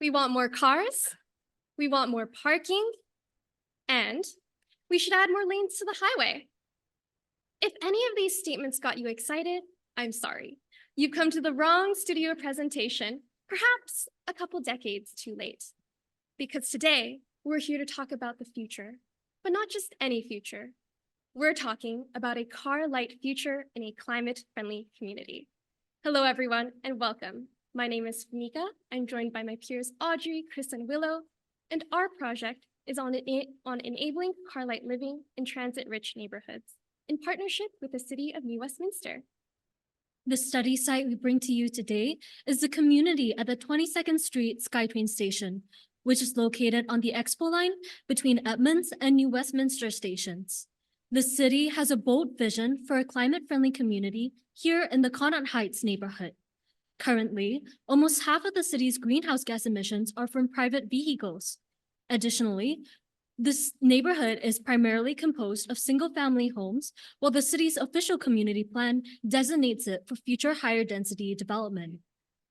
We want more cars, we want more parking, and we should add more lanes to the highway. If any of these statements got you excited, I'm sorry. You've come to the wrong studio presentation, perhaps a couple decades too late. Because today, we're here to talk about the future, but not just any future. We're talking about a car-light future in a climate-friendly community. Hello, everyone, and welcome. My name is Fumika. I'm joined by my peers Audrey, Chris, and Willow, and our project is on enabling car-light living in transit-rich neighborhoods in partnership with the CIty of New Westminster. The study site we bring to you today is the community at the 22nd Street SkyTrain station, which is located on the Expo line between Edmonds and New Westminster stations. The city has a bold vision for a climate-friendly community here in the Connaught Heights neighborhood. Currently, almost half of the city's greenhouse gas emissions are from private vehicles. Additionally, this neighborhood is primarily composed of single-family homes, while the city's official community plan designates it for future higher density development.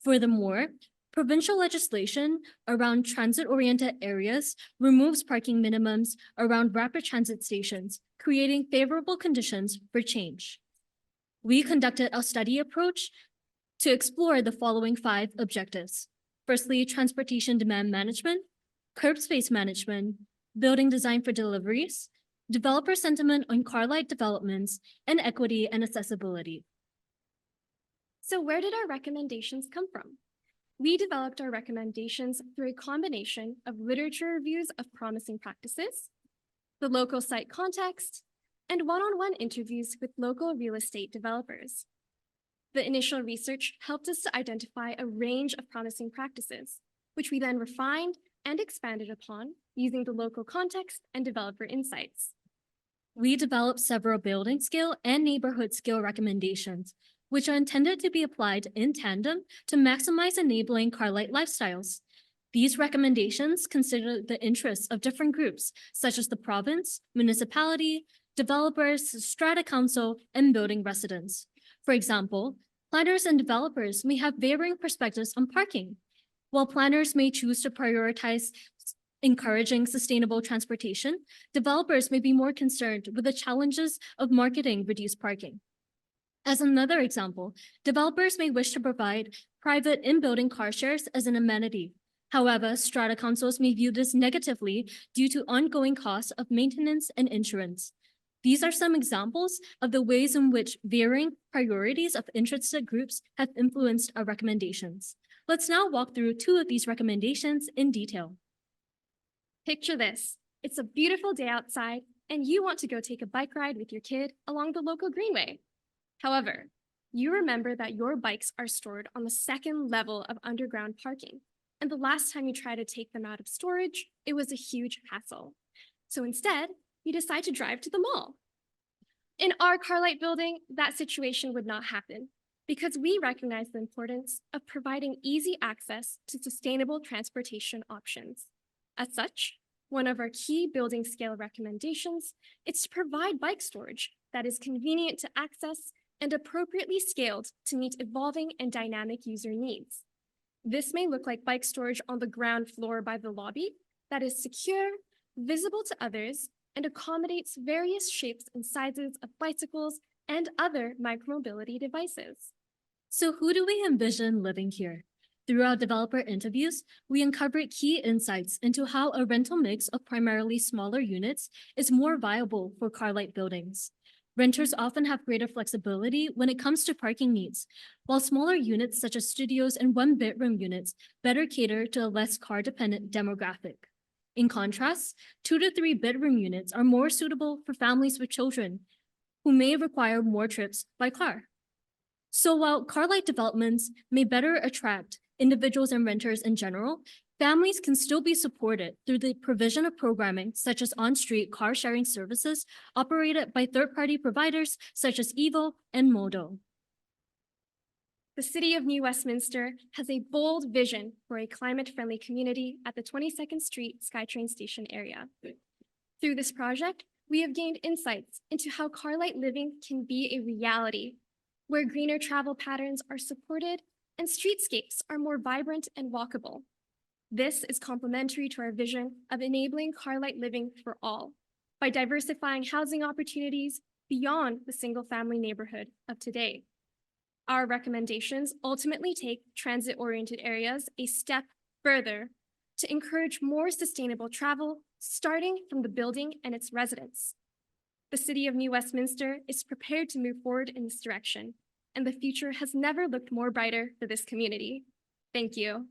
Furthermore, provincial legislation around transit-oriented areas removes parking minimums around rapid transit stations, creating favorable conditions for change. We conducted a study approach to explore the following 5 objectives. Firstly, transportation demand management, curb space management, building design for deliveries, developer sentiment on car-light developments, and equity and accessibility. So where did our recommendations come from? We developed our recommendations through a combination of literature reviews of promising practices, the local site context, and one-on-one interviews with local real estate developers. The initial research helped us to identify a range of promising practices, which we then refined and expanded upon using the local context and developer insights. We developed several building scale and neighborhood scale recommendations, which are intended to be applied in tandem to maximize enabling car-light lifestyles. These recommendations consider the interests of different groups, such as the province, municipality, developers, strata council, and building residents. For example, planners and developers may have varying perspectives on parking. While planners may choose to prioritize encouraging sustainable transportation, developers may be more concerned with the challenges of marketing reduced parking. As another example, developers may wish to provide private in-building car shares as an amenity. However, strata councils may view this negatively due to ongoing costs of maintenance and insurance. These are some examples of the ways in which varying priorities of interested groups have influenced our recommendations. Let's now walk through 2 of these recommendations in detail. Picture this. It's a beautiful day outside, and you want to go take a bike ride with your kid along the local greenway. However, you remember that your bikes are stored on the 2nd level of underground parking, and the last time you tried to take them out of storage, it was a huge hassle. So instead, you decide to drive to the mall. In our car-light building, that situation would not happen because we recognize the importance of providing easy access to sustainable transportation options. As such, one of our key building scale recommendations is to provide bike storage that is convenient to access and appropriately scaled to meet evolving and dynamic user needs. This may look like bike storage on the ground floor by the lobby that is secure, visible to others, and accommodates various shapes and sizes of bicycles and other micromobility devices. So who do we envision living here? Through our developer interviews, we uncovered key insights into how a rental mix of primarily smaller units is more viable for car-light buildings. Renters often have greater flexibility when it comes to parking needs, while smaller units such as studios and 1-bedroom units better cater to a less car-dependent demographic. In contrast, 2 to 3 bedroom units are more suitable for families with children who may require more trips by car. So while car-light developments may better attract individuals and renters in general, families can still be supported through the provision of programming such as on-street car sharing services operated by third-party providers such as Evo and Modo. The City of New Westminster has a bold vision for a climate-friendly community at the 22nd Street SkyTrain station area. Through this project, we have gained insights into how car-light living can be a reality, where greener travel patterns are supported and streetscapes are more vibrant and walkable. This is complementary to our vision of enabling car-light living for all by diversifying housing opportunities beyond the single-family neighborhood of today. Our recommendations ultimately take transit-oriented areas a step further to encourage more sustainable travel, starting from the building and its residents. The City of New Westminster is prepared to move forward in this direction, and the future has never looked more brighter for this community. Thank you.